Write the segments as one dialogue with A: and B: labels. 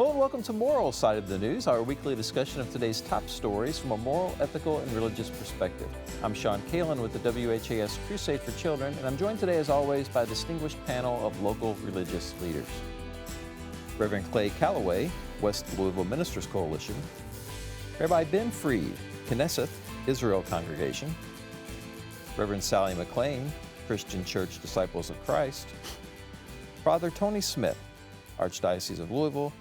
A: Hello and welcome to Moral Side of the News, our weekly discussion of today's top stories from a moral, ethical, and religious perspective. I'm Sean Kalin with the WHAS Crusade for Children, and I'm joined today, as always, by a distinguished panel of local religious leaders. Reverend Clay Calloway, West Louisville Ministers Coalition, Rabbi Ben Freed, Knesset, Israel Congregation, Reverend Sally McClain, Christian Church Disciples of Christ, Father Tony Smith, Archdiocese of Louisville,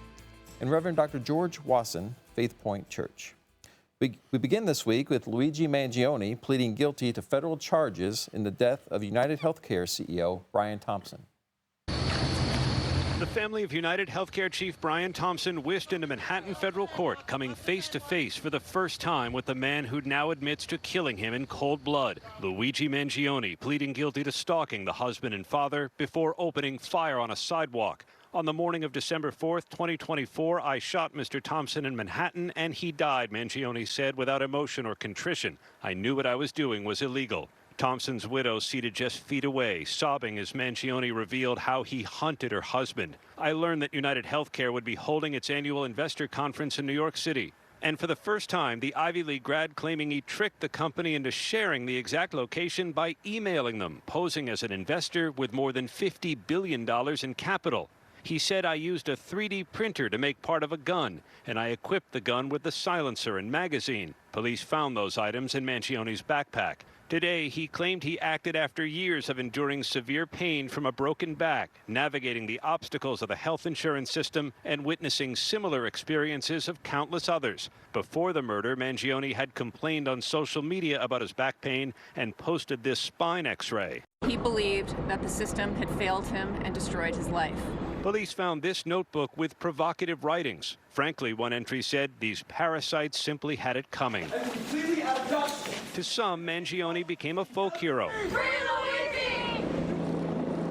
A: and Reverend Dr. George Wasson, Faithpoint Church. We begin this week with Luigi Mangione pleading guilty to federal charges in the death of UnitedHealthcare CEO Brian Thompson.
B: The family of UnitedHealthcare Chief Brian Thompson whisked into Manhattan federal court, coming face to face for the first time with the man who now admits to killing him in cold blood. Luigi Mangione pleading guilty to stalking the husband and father before opening fire on a sidewalk. On the morning of December 4th, 2024, I shot Mr. Thompson in Manhattan and he died, Mangione said without emotion or contrition. I knew what I was doing was illegal. Thompson's widow seated just feet away, sobbing as Mangione revealed how he hunted her husband. I learned that UnitedHealthcare would be holding its annual investor conference in New York City. And for the first time, the Ivy League grad claiming he tricked the company into sharing the exact location by emailing them, posing as an investor with more than $50 billion in capital. He said, I used a 3D printer to make part of a gun, and I equipped the gun with the silencer and magazine. Police found those items in Mangione's backpack. Today, he claimed he acted after years of enduring severe pain from a broken back, navigating the obstacles of the health insurance system, and witnessing similar experiences of countless others. Before the murder, Mangione had complained on social media about his back pain and posted this spine x-ray.
C: He believed that the system had failed him and destroyed his life.
B: Police found this notebook with provocative writings. Frankly, one entry said, these parasites simply had it coming. To some, Mangione became a folk hero,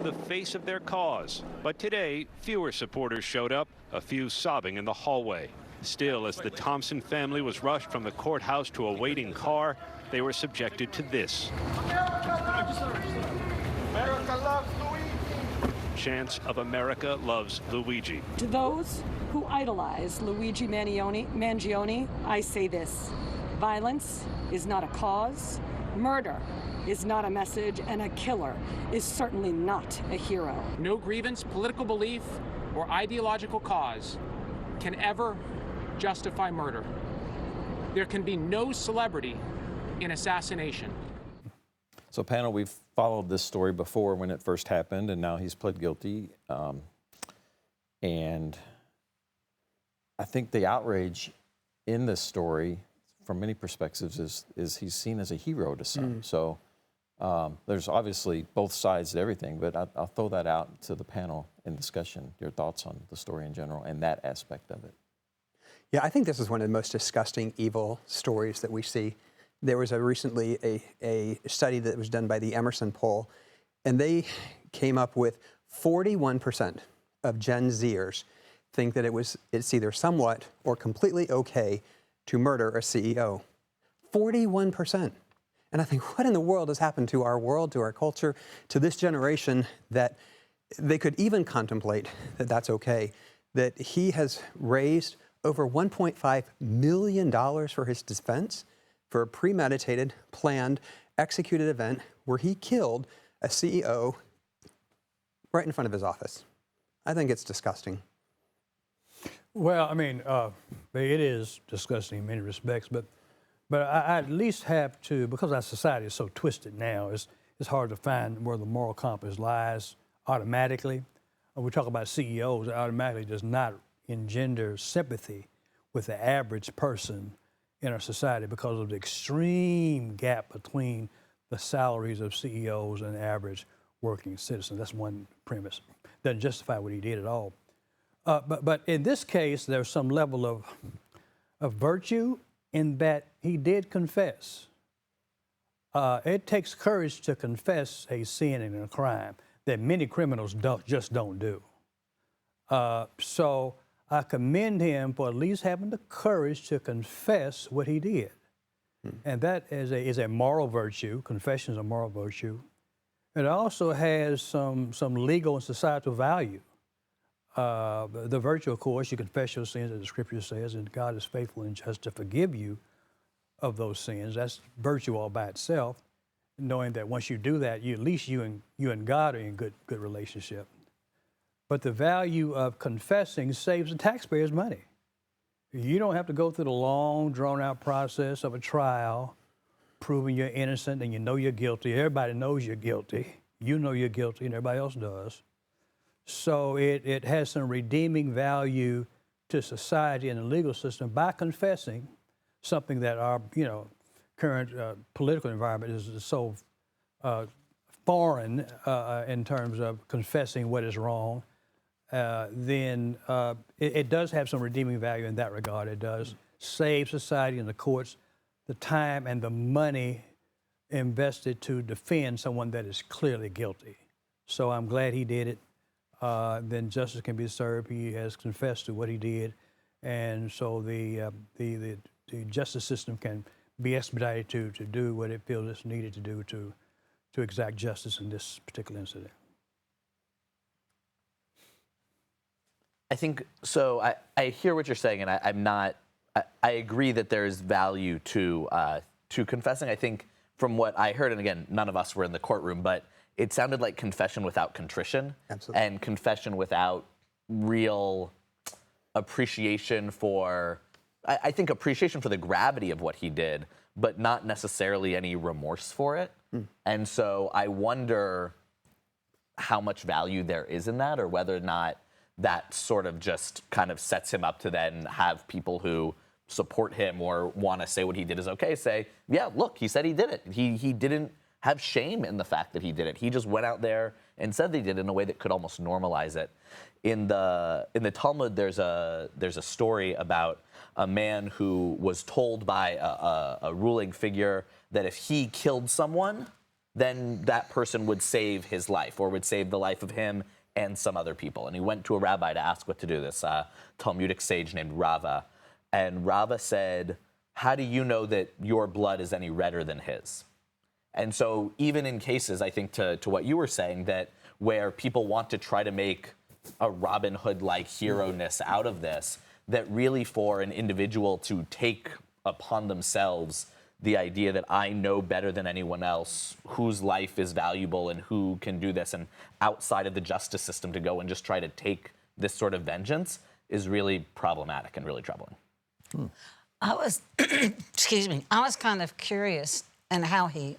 B: the face of their cause. But today, fewer supporters showed up, a few sobbing in the hallway. Still, as the Thompson family was rushed from the courthouse to a waiting car, they were subjected to this. America loves Luigi. Chants of America loves Luigi.
D: To those who idolize Luigi Mangione, I say this: violence is not a cause, murder is not a message, and a killer is certainly not a hero.
E: No grievance, political belief, or ideological cause can ever justify murder. There can be no celebrity in assassination.
A: So panel, we've followed this story before when it first happened, and now he's pled guilty. And I think the outrage in this story, from many perspectives, is he's seen as a hero to some. So there's obviously both sides to everything, but I'll throw that out to the panel in discussion, your thoughts on the story in general and that aspect of it.
F: Yeah, I think this is one of the most disgusting, evil stories that we see. There was recently a study that was done by the Emerson poll, and they came up with 41% of Gen Zers think that it's either somewhat or completely okay to murder a CEO. 41%. And I think, what in the world has happened to our world, to our culture, to this generation, that they could even contemplate that that's okay? That he has raised over $1.5 million for his defense, for a premeditated, planned, executed event where he killed a CEO right in front of his office. I think it's disgusting.
G: Well, I mean, it is disgusting in many respects, but I at least have to, because our society is so twisted now, it's hard to find where the moral compass lies automatically. When we talk about CEOs, it automatically does not engender sympathy with the average person in our society because of the extreme gap between the salaries of CEOs and the average working citizen. That's one premise. Doesn't justify what he did at all. But in this case, there's some level of virtue in that he did confess. It takes courage to confess a sin and a crime that many criminals don't do. So I commend him for at least having the courage to confess what he did. And that is a moral virtue. Confession is a moral virtue. It also has some legal and societal value. The virtue, of course, you confess your sins, as the Scripture says, and God is faithful and just to forgive you of those sins. That's virtue all by itself, knowing that once you do that, at least you and God are in good relationship. But the value of confessing saves the taxpayers money. You don't have to go through the long, drawn-out process of a trial, proving you're innocent and you know you're guilty. Everybody knows you're guilty. You know you're guilty, and everybody else does. So it has some redeeming value to society and the legal system by confessing something that our current political environment is so foreign in terms of confessing what is wrong. Then it does have some redeeming value in that regard. It does save society and the courts the time and the money invested to defend someone that is clearly guilty. So I'm glad he did it. Then justice can be served. He has confessed to what he did, and so the justice system can be expedited to do what it feels it's needed to do to exact justice in this particular incident.
H: I think so. I hear what you're saying, and I agree that there's value to confessing. I think from what I heard, and again, none of us were in the courtroom, but it sounded like confession without contrition.
F: Absolutely.
H: And confession without real appreciation for, I think appreciation for the gravity of what he did, but not necessarily any remorse for it. And so I wonder how much value there is in that, or whether or not that sort of just kind of sets him up to then have people who support him or want to say what he did is okay, say, yeah, look, he said he did it. He didn't have shame in the fact that he did it. He just went out there and said they did it in a way that could almost normalize it. In the Talmud, there's a story about a man who was told by a ruling figure that if he killed someone, then that person would save his life or would save the life of him and some other people. And he went to a rabbi to ask what to do, this Talmudic sage named Rava. And Rava said, how do you know that your blood is any redder than his? And so even in cases, I think to what you were saying, that where people want to try to make a Robin Hood-like hero-ness out of this, that really for an individual to take upon themselves the idea that I know better than anyone else whose life is valuable and who can do this, and outside of the justice system to go and just try to take this sort of vengeance is really problematic and really troubling.
I: I was, excuse me, I was kind of curious in how he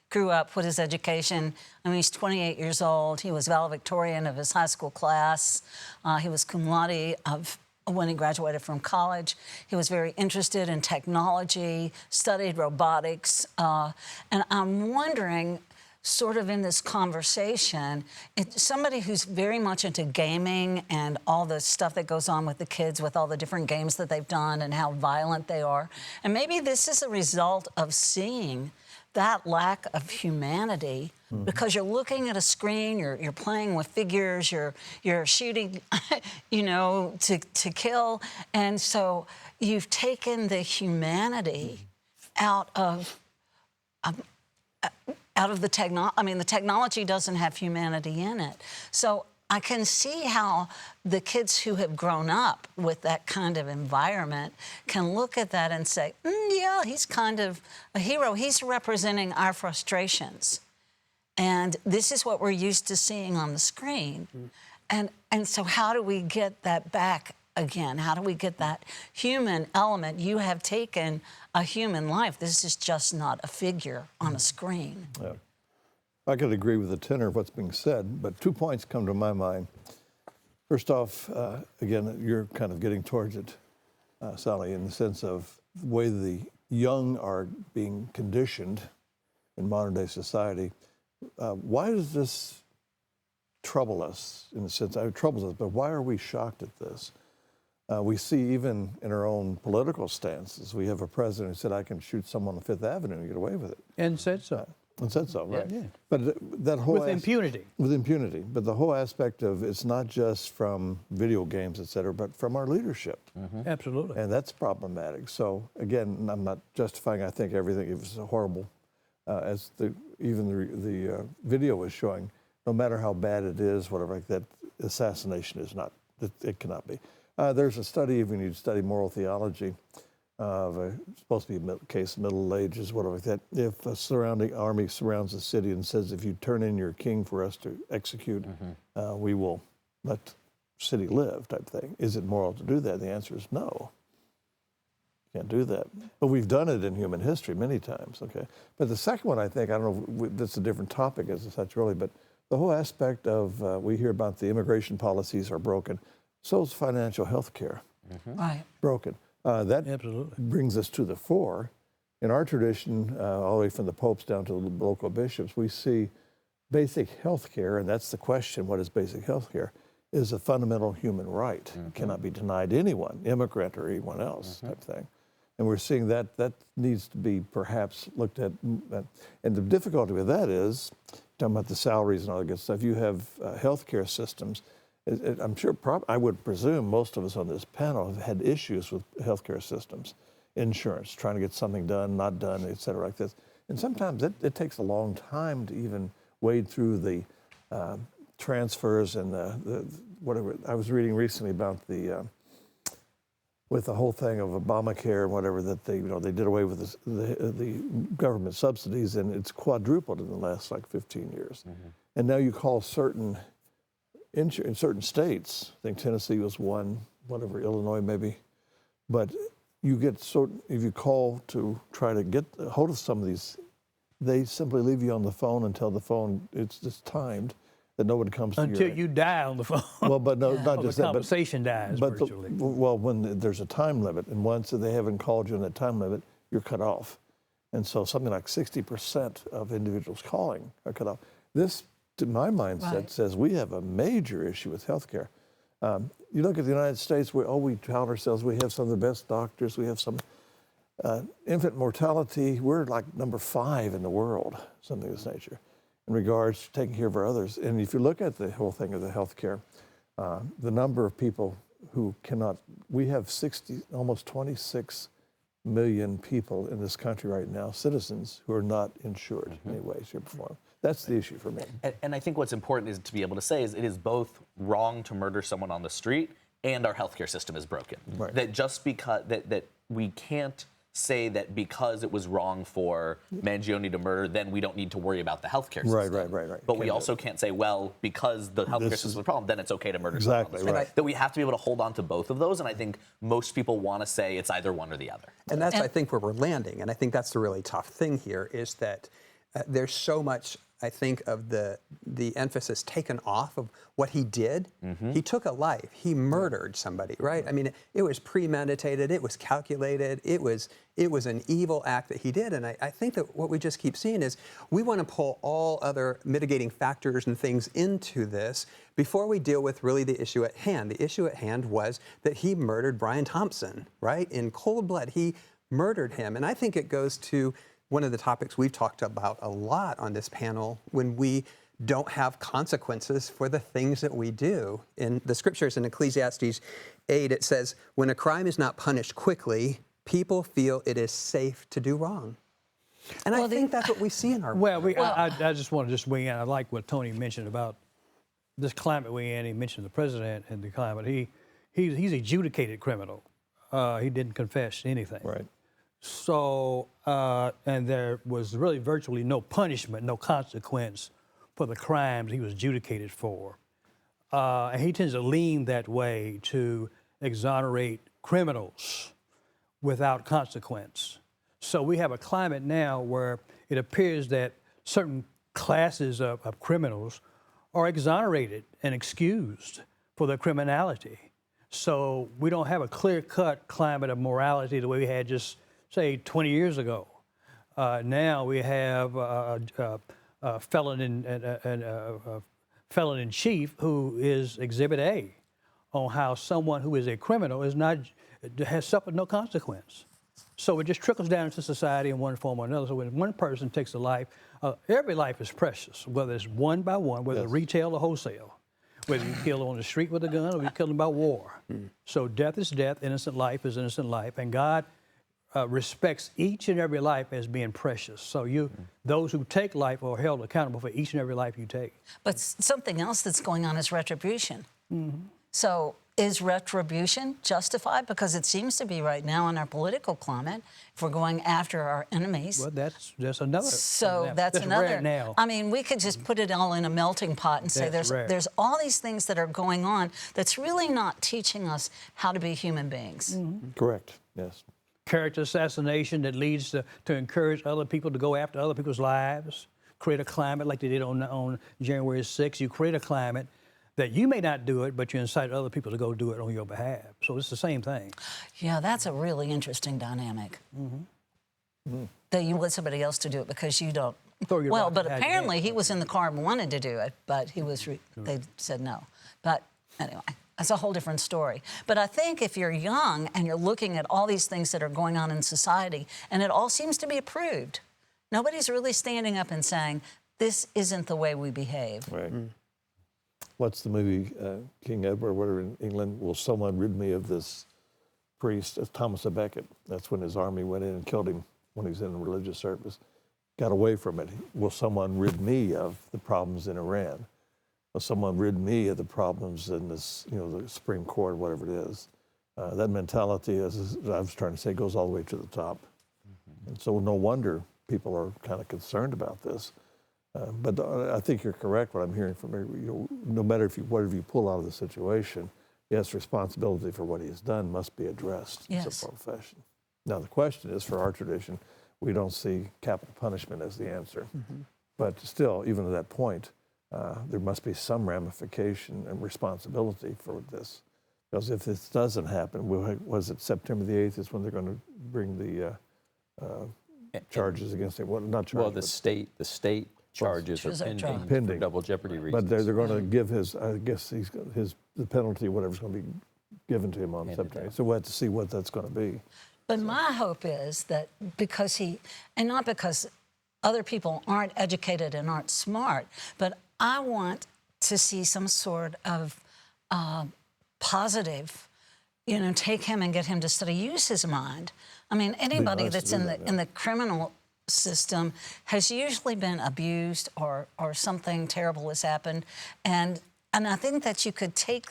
I: grew up, what his education. I mean, he's 28 years old. He was valedictorian of his high school class. He was cum laude when he graduated from college. He was very interested in technology, studied robotics, and I'm wondering, sort of in this conversation, somebody who's very much into gaming and all the stuff that goes on with the kids, with all the different games that they've done and how violent they are. And maybe this is a result of seeing that lack of humanity, because you're looking at a screen, you're playing with figures, you're shooting, to kill. And so you've taken the humanity out of the technology. I mean, the technology doesn't have humanity in it. So I can see how the kids who have grown up with that kind of environment can look at that and say, yeah, he's kind of a hero. He's representing our frustrations. And this is what we're used to seeing on the screen. And so how do we get that back again? How do we get that human element? You have taken a human life. This is just not a figure on a screen.
J: Yeah. I could agree with the tenor of what's being said, but 2 points come to my mind. First off, again, you're kind of getting towards it, Sally, in the sense of the way the young are being conditioned in modern day society. Why does this trouble us, in the sense, it troubles us, but why are we shocked at this? We see even in our own political stances, we have a president who said, I can shoot someone on Fifth Avenue and get away with it.
G: And said so.
J: And said so, right?
G: Yeah.
J: But that whole
G: with impunity.
J: With impunity. But the whole aspect of it's not just from video games, et cetera, but from our leadership.
G: Absolutely.
J: And that's problematic. So again, I'm not justifying. I think everything is horrible, as even the video is showing. no matter how bad it is, whatever like that, assassination is not. It cannot be. There's a study, when you study moral theology, of supposed to be a case Middle Ages, whatever like that. If a surrounding army surrounds the city and says, if you turn in your king for us to execute, we will let the city live, type thing. Is it moral to do that? The answer is no. Can't do that. But we've done it in human history many times, okay? But the second one, I think, I don't know, that's a different topic as such, really, but the whole aspect of, we hear about the immigration policies are broken. So is financial health care.
I: Right.
J: Broken. That
G: Absolutely.
J: brings us to the fore. In our tradition, all the way from the popes down to the local bishops, we see basic health care, and that's the question, what is basic health care, is a fundamental human right. It cannot be denied to anyone, immigrant or anyone else, type thing. And we're seeing that needs to be perhaps looked at. And the difficulty with that is, talking about the salaries and all that good stuff, you have healthcare systems. I'm sure, I would presume most of us on this panel have had issues with healthcare systems, insurance, trying to get something done, not done, et cetera, like this. And sometimes it takes a long time to even wade through the transfers and the whatever. I was reading recently about the with the whole thing of Obamacare and whatever, that they did away with the government subsidies, and it's quadrupled in the last like 15 years. And now you call in certain states, I think Tennessee was one, whatever, Illinois maybe, but you get if you call to try to get a hold of some of these, they simply leave you on the phone until the phone, it's just timed, that no one comes to
G: until you die on the phone.
J: Well, but no, not just
G: the
J: that.
G: conversation dies virtually.
J: Well, when there's a time limit, and once they haven't called you in that time limit, you're cut off. And so something like 60% of individuals calling are cut off. This, to my mindset, says we have a major issue with healthcare. You look at the United States, we tout ourselves, we have some of the best doctors, we have some infant mortality, we're like number 5 in the world, something of this nature, in regards to taking care of our others. And if you look at the whole thing of the healthcare, the number of people who cannot, we have almost 26 million people in this country right now, citizens, who are not insured in any way, shape, or form. That's the issue for me.
H: And I think what's important is to be able to say is it is both wrong to murder someone on the street and our healthcare system is broken.
J: Right.
H: That just because, that we can't say that because it was wrong for Mangione to murder, then we don't need to worry about the healthcare system.
J: Right.
H: But we also can't say, well, because the healthcare system is a problem, then it's okay to murder someone on the street.
J: Right.
H: That we have to be able to hold on to both of those, and I think most people want to say it's either one or the other.
F: And that's, I think, where we're landing. And I think that's the really tough thing here is that there's so much, I think, of the emphasis taken off of what he did. He took a life. He murdered somebody, right? I mean, it was premeditated. It was calculated. It was an evil act that he did. And I think that what we just keep seeing is we want to pull all other mitigating factors and things into this before we deal with really the issue at hand. The issue at hand was that he murdered Brian Thompson, right? In cold blood, he murdered him. And I think it goes to one of the topics we've talked about a lot on this panel, when we don't have consequences for the things that we do. In the scriptures in Ecclesiastes 8, it says, when a crime is not punished quickly, people feel it is safe to do wrong. And I think that's what we see in our world.
G: I just want to weigh in. I like what Tony mentioned about this climate we're in. He mentioned the president and the climate. He's adjudicated criminal. He didn't confess anything.
J: Right.
G: So, and there was really virtually no punishment, no consequence for the crimes he was adjudicated for. And he tends to lean that way to exonerate criminals without consequence. So we have a climate now where it appears that certain classes of criminals are exonerated and excused for their criminality. So we don't have a clear-cut climate of morality the way we had just, say, 20 years ago. Now we have a felon in chief who is Exhibit A on how someone who is a criminal has suffered no consequence. So it just trickles down into society in one form or another. So when one person takes a life, every life is precious, whether it's one by one, whether it's retail or wholesale, whether you kill on the street with a gun or you kill them by war. So death is death, innocent life is innocent life, and God respects each and every life as being precious. So those who take life are held accountable for each and every life you take.
I: But something else that's going on is retribution. So is retribution justified? Because it seems to be right now in our political climate, if we're going after our enemies.
G: Well, that's another.
I: So that's another.
G: Rare now.
I: I mean, we could just put it all in a melting pot and say
G: That's rare.
I: there's all these things that are going on that's really not teaching us how to be human beings.
J: Correct, yes.
G: Character assassination that leads to encourage other people to go after other people's lives, create a climate like they did on January 6th. You create a climate that you may not do it, but you incite other people to go do it on your behalf. So it's the same thing.
I: Yeah, that's a really interesting dynamic. That you want somebody else to do it because you don't. Well, but apparently he was in the car and wanted to do it, but he was. They said no. But anyway. That's a whole different story. But I think if you're young and you're looking at all these things that are going on in society, and it all seems to be approved, nobody's really standing up and saying, this isn't the way we behave.
J: Right. What's the movie, King Edward, whatever, in England? Will someone rid me of this priest? Thomas à Becket. That's when his army went in and killed him when he was in a religious service. Got away from it. Will someone rid me of the problems in Iran? Will someone rid me of the problems in this, the Supreme Court, whatever it is? That mentality, as I was trying to say, goes all the way to the top. And so no wonder people are kind of concerned about this. But I think you're correct, what I'm hearing from you. No matter whatever you pull out of the situation, yes, responsibility for what he has done must be addressed as a profession. Now, the question is, for our tradition, we don't see capital punishment as the answer. But still, even to that point, there must be some ramification and responsibility for this. Because if this doesn't happen, was it September the 8th is when they're going to bring the charges against him? Well, not charges.
A: Well, the state charges are pending for double jeopardy reasons.
J: But they're going to give the penalty, whatever's going to be given to him on September. So we'll have to see what that's going to be.
I: But my hope is that because and not because other people aren't educated and aren't smart, but I want to see some sort of positive, take him and get him to study, use his mind. I mean, anybody that's in the criminal system has usually been abused or something terrible has happened. And I think that you could take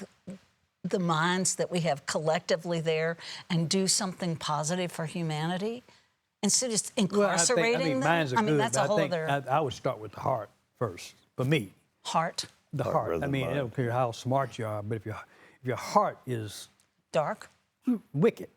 I: the minds that we have collectively there and do something positive for humanity instead of just incarcerating them. I mean, that's a whole other...
G: I would start with the heart first, for me.
I: Heart?
G: The heart. I mean, I don't care how smart you are, but if your heart is...
I: dark?
G: Wicked,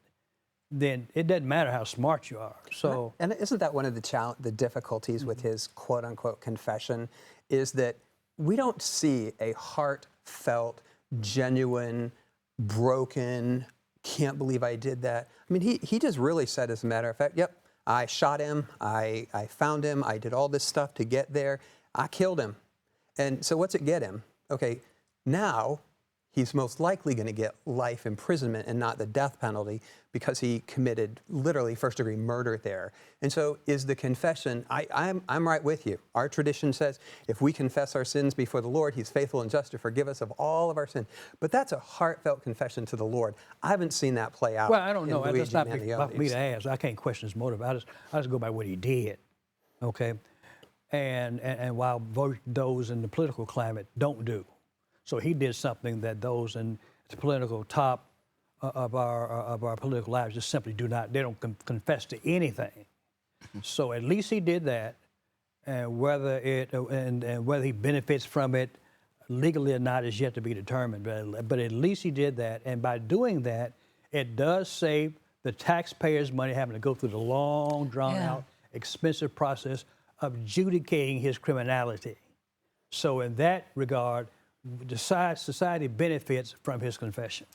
G: then it doesn't matter how smart you are. So,
F: and isn't that one of the difficulties with his quote-unquote confession, is that we don't see a heartfelt, genuine, broken, can't believe I did that. I mean, he just really said, as a matter of fact, yep, I shot him, I found him, I did all this stuff to get there, I killed him. And so what's it get him? Okay, now he's most likely going to get life imprisonment and not the death penalty because he committed literally first-degree murder there. And so is the confession, I'm right with you. Our tradition says if we confess our sins before the Lord, he's faithful and just to forgive us of all of our sins. But that's a heartfelt confession to the Lord. I haven't seen that play out.
G: Well, I don't know.
F: Luigi
G: That's not
F: Mangione.
G: for me to ask. I can't question his motive. I just go by what he did, okay? And while those in the political climate don't do. So he did something that those in the political top of our political lives just simply do not. They don't confess to anything. So at least he did that, and whether he benefits from it legally or not is yet to be determined. But at least he did that, and by doing that, it does save the taxpayers' money having to go through the long, drawn-out, expensive process of adjudicating his criminality. So in that regard, society benefits from his confession.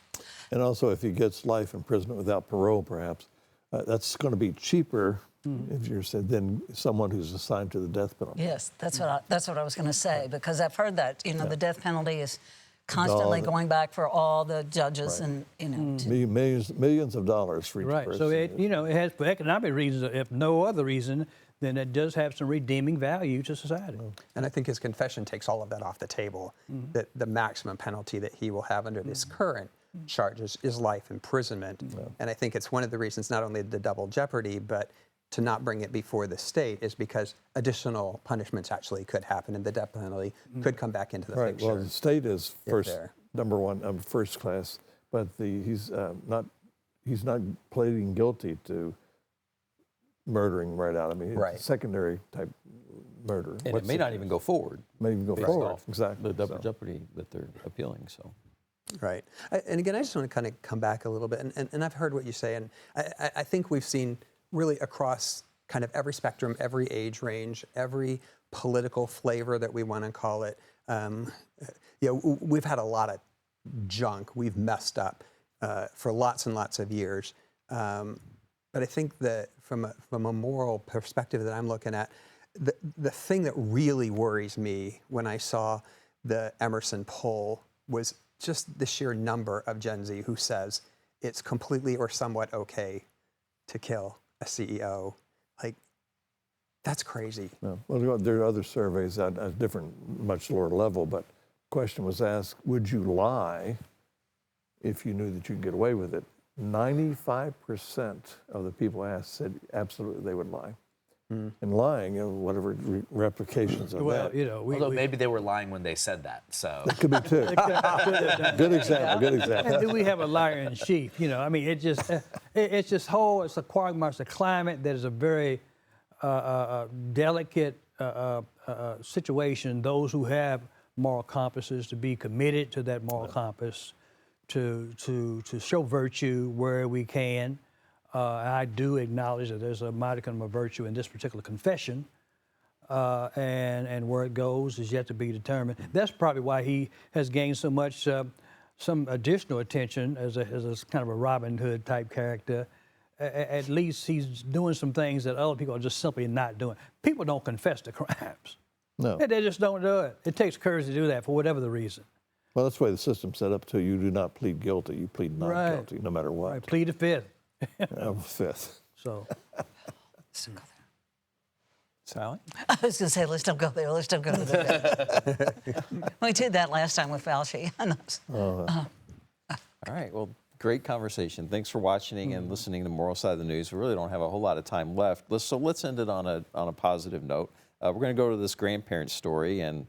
J: And also, if he gets life imprisonment without parole, perhaps, that's going to be cheaper, if you're said, than someone who's assigned to the death penalty.
I: Yes, that's what I was going to say, because I've heard that, the death penalty is constantly going back for all the judges and,
J: millions of dollars for each person.
G: So, it has, for economic reasons, if no other reason, then that does have some redeeming value to society.
F: And I think his confession takes all of that off the table. That the maximum penalty that he will have under this current charges is life imprisonment. And I think it's one of the reasons, not only the double jeopardy, but to not bring it before the state is because additional punishments actually could happen, and the death penalty could come back into the picture.
J: Well, the state is number one, first class, but he's not pleading guilty to murdering right out. I mean, it's secondary type murder.
A: And it may not even go forward.
J: May even go forward, exactly.
A: The double jeopardy that they're appealing, so.
F: Right. And again, I just want to kind of come back a little bit, and I've heard what you say, and I think we've seen really across kind of every spectrum, every age range, every political flavor that we want to call it. We've had a lot of junk. We've messed up for lots and lots of years. But I think that from a moral perspective that I'm looking at, the thing that really worries me when I saw the Emerson poll was just the sheer number of Gen Z who says it's completely or somewhat okay to kill a CEO. Like, that's crazy.
J: No. Well, there are other surveys at a different, much lower level, but the question was asked, would you lie if you knew that you could get away with it? 95% of the people asked said absolutely they would lie. And lying, whatever replications of that.
H: Although maybe they were lying when they said that, so.
J: That could be too. Good example, good example.
G: And do we have a liar in chief? I mean, it's a quagmire, it's a climate that is a very delicate situation. Those who have moral compasses to be committed to that moral compass, to show virtue where we can. I do acknowledge that there's a modicum of virtue in this particular confession, and where it goes is yet to be determined. That's probably why he has gained so much, some additional attention as a kind of a Robin Hood type character. At least he's doing some things that other people are just simply not doing. People don't confess to crimes.
J: No.
G: They just don't do it. It takes courage to do that for whatever the reason.
J: Well, that's the way the system's set up too. You do not plead guilty. You plead not guilty, no matter what.
G: Right. Plead the fifth.
J: Fifth.
G: So.
A: Sally?
I: I was going to say, let's don't go there. Let's don't go there. We did that last time with Fauci.
A: All right. Well, great conversation. Thanks for watching and listening to Moral Side of the News. We really don't have a whole lot of time left. So let's end it on a positive note. We're going to go to this grandparent story and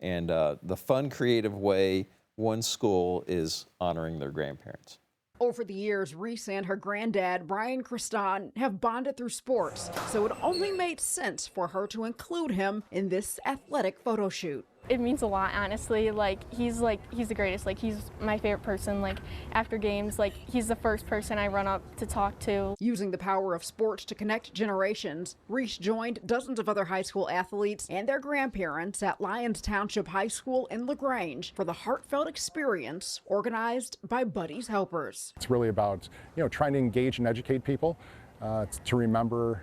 A: the fun, creative way one school is honoring their grandparents.
K: Over the years, Reese and her granddad, Brian Christon, have bonded through sports, so it only made sense for her to include him in this athletic photo shoot.
L: It means a lot, honestly. He's the greatest. He's my favorite person. After games, he's the first person I run up to talk to.
K: Using the power of sports to connect generations, Reese joined dozens of other high school athletes and their grandparents at Lyons Township High School in LaGrange for the heartfelt experience organized by Buddy's Helpers.
M: It's really about, trying to engage and educate people, to remember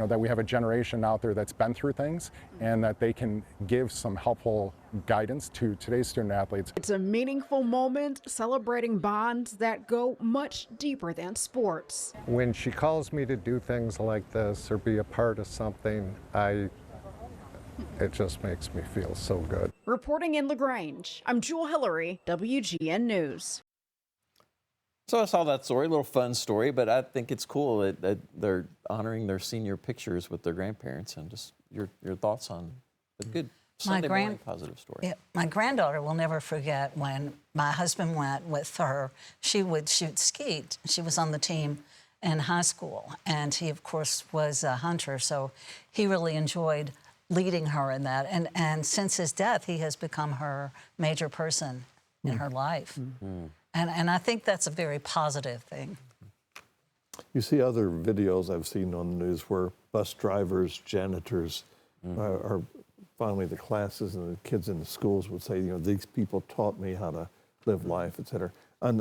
M: that we have a generation out there that's been through things and that they can give some helpful guidance to today's student athletes.
K: It's a meaningful moment celebrating bonds that go much deeper than sports.
N: When she calls me to do things like this or be a part of something, it just makes me feel so good.
K: Reporting in LaGrange, I'm Jewel Hillary, WGN News.
A: So I saw that story, a little fun story, but I think it's cool that they're honoring their senior pictures with their grandparents, and just your thoughts on a good Sunday morning positive story.
I: Yeah, my granddaughter will never forget when my husband went with her. She would shoot skeet. She was on the team in high school, and he, of course, was a hunter, so he really enjoyed leading her in that. And since his death, he has become her major person in her life. And I think that's a very positive thing.
J: You see other videos I've seen on the news where bus drivers, janitors are finally the classes and the kids in the schools would say, these people taught me how to live life, et cetera. And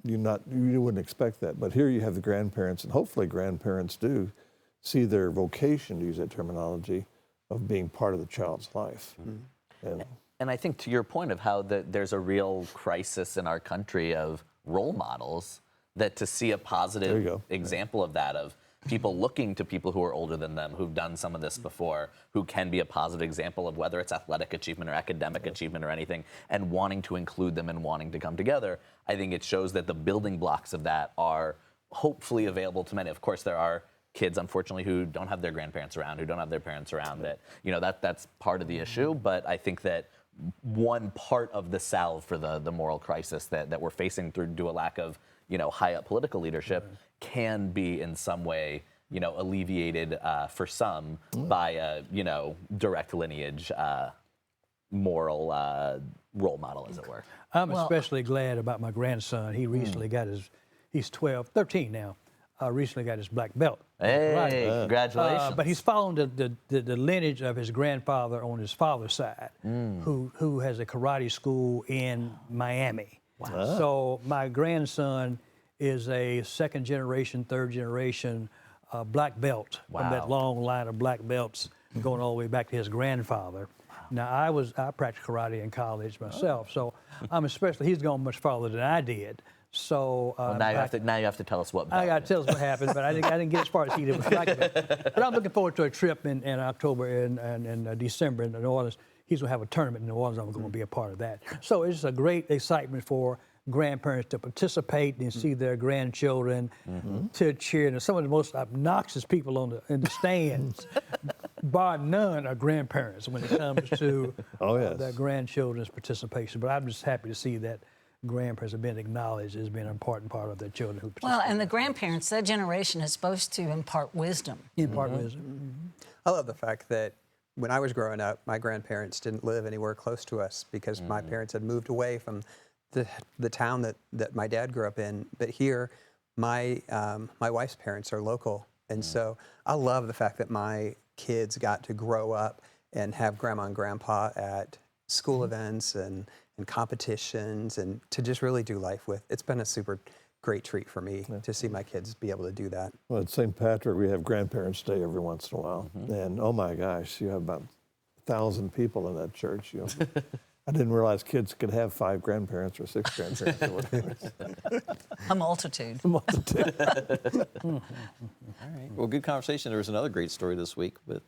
J: you wouldn't expect that. But here you have the grandparents, and hopefully grandparents do see their vocation, to use that terminology, of being part of the child's life.
H: And I think to your point of how there's a real crisis in our country of role models, that to see a positive example of that, of people looking to people who are older than them, who've done some of this before, who can be a positive example of whether it's athletic achievement or academic achievement or anything, and wanting to include them and wanting to come together. I think it shows that the building blocks of that are hopefully available to many. Of course, there are kids, unfortunately, who don't have their grandparents around, who don't have their parents around, that, you know, that's part of the issue. But I think that one part of the salve for the moral crisis that we're facing due to a lack of, you know, high up political leadership can be in some way, you know, alleviated for some by a, you know, direct lineage moral role model, as it were.
G: I'm especially glad about my grandson. He recently got he's 13 now, recently got his black belt.
H: Hey, congratulations.
G: But he's following the lineage of his grandfather on his father's side, who has a karate school in Miami. Wow. So my grandson is a second generation, third generation black belt from that long line of black belts going all the way back to his grandfather. Now, I practiced karate in college myself, so he's gone much farther than I did. So
H: now you have to tell us what.
G: I got to tell us what happened, but I didn't get as far as he did with black belt. But I'm looking forward to a trip in October and December in New Orleans. He's going to have a tournament in New Orleans. I'm going to be a part of that. So it's a great excitement for grandparents to participate and see their grandchildren to cheer. And some of the most obnoxious people in the stands, bar none, are grandparents when it comes to their grandchildren's participation. But I'm just happy to see that grandparents have been acknowledged as being an important part of their children who participate.
I: Well, and the grandparents, that generation is supposed to impart wisdom.
F: I love the fact that when I was growing up, my grandparents didn't live anywhere close to us because my parents had moved away from the town that my dad grew up in. But here, my wife's parents are local. And so I love the fact that my kids got to grow up and have grandma and grandpa at school events and competitions and to just really do life with. It's been a super great treat for me to see my kids be able to do that.
J: Well, at St. Patrick, we have Grandparents' Day every once in a while. And oh my gosh, you have about 1,000 people in that church. You know. I didn't realize kids could have 5 grandparents or 6 grandparents. Or whatever.
I: A multitude.
A: All right. Well, good conversation. There was another great story this week, but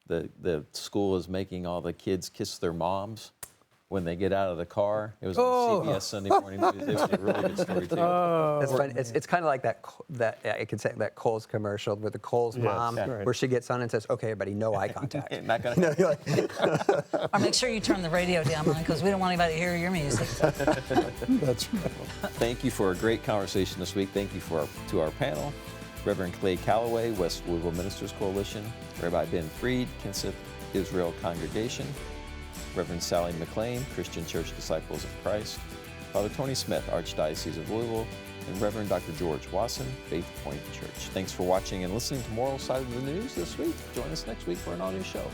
A: the school is making all the kids kiss their moms when they get out of the car. It was on CBS Sunday Morning News. It was a really good story, too.
F: It's fun. It's kind of like that I could say that Kohl's commercial with the Kohl's mom, where she gets on and says, "Okay, everybody, no eye contact."
A: Not gonna
I: Or make sure you turn the radio down, because we don't want anybody to hear your music.
J: That's right.
A: Thank you for a great conversation this week. Thank you to our panel, Reverend Clay Calloway, West Louisville Ministers Coalition, Rabbi Ben Fried, Kenseth Israel Congregation, Reverend Sally McClain, Christian Church Disciples of Christ, Father Tony Smith, Archdiocese of Louisville, and Reverend Dr. George Wasson, Faithpoint Church. Thanks for watching and listening to Moral Side of the News this week. Join us next week for an all-new show.